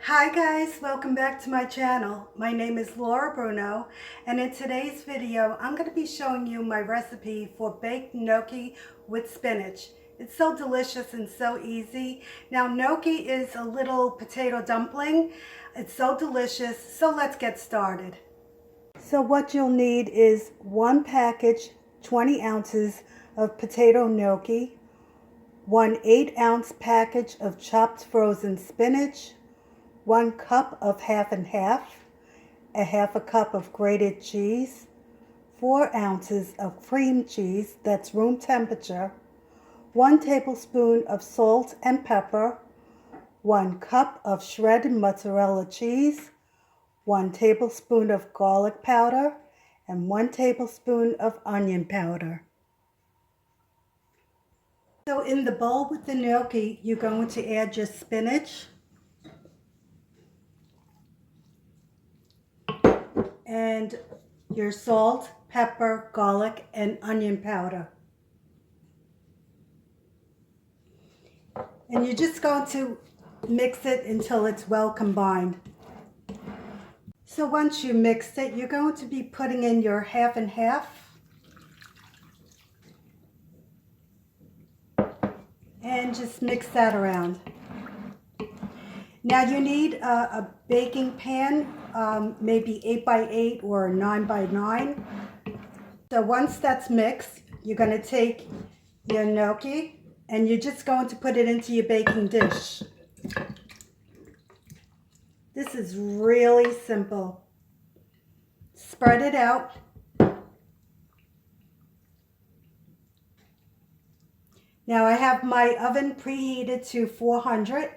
Hi guys, welcome back to my channel. My name is Laura Bruno, and in today's video I'm going to be showing you my recipe for baked gnocchi with spinach. It's so delicious and so easy. Now gnocchi is a little potato dumpling. It's so delicious, so let's get started. So what you'll need is one package, 20 ounces of potato gnocchi, one 8-ounce package of chopped frozen spinach, 1 cup of half and half, a half a cup of grated cheese, 4 ounces of cream cheese that's room temperature, 1 tablespoon of salt and pepper, 1 cup of shredded mozzarella cheese, 1 tablespoon of garlic powder, and 1 tablespoon of onion powder. So in the bowl with the gnocchi, you're going to add your spinach, and your salt, pepper, garlic, and onion powder. And you're just going to mix it until it's well combined. So once you mix it, you're going to be putting in your half and half. And just mix that around. Now you need a baking pan, maybe 8x8 or 9x9. So once that's mixed, you're going to take your gnocchi and you're just going to put it into your baking dish. This is really simple. Spread it out. Now I have my oven preheated to 400.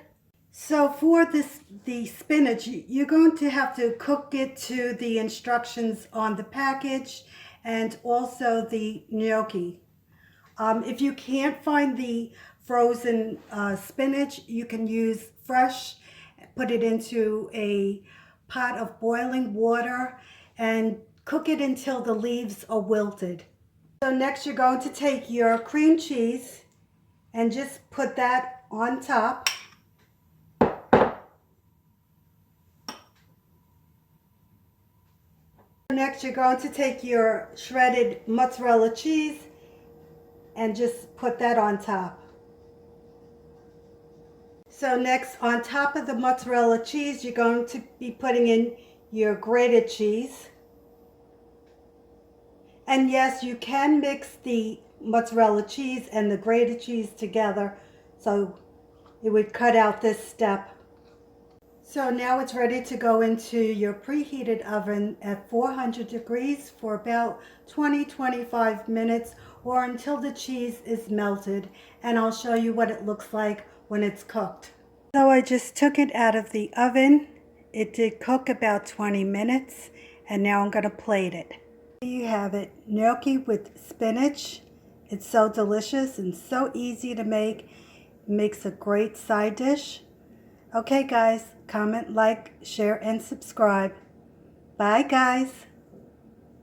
So for the spinach, you're going to have to cook it to the instructions on the package and also the gnocchi. If you can't find the frozen spinach, you can use fresh, put it into a pot of boiling water and cook it until the leaves are wilted. So next you're going to take your cream cheese and just put that on top. Next, you're going to take your shredded mozzarella cheese and just put that on top. So next, on top of the mozzarella cheese, you're going to be putting in your grated cheese. And yes, you can mix the mozzarella cheese and the grated cheese together, so it would cut out this step. So now it's ready to go into your preheated oven at 400 degrees for about 20-25 minutes or until the cheese is melted, and I'll show you what it looks like when it's cooked. So I just took it out of the oven. It did cook about 20 minutes, and now I'm going to plate it. Here you have it, gnocchi with spinach. It's so delicious and so easy to make. It makes a great side dish. Okay guys, comment, like, share, and subscribe. Bye guys.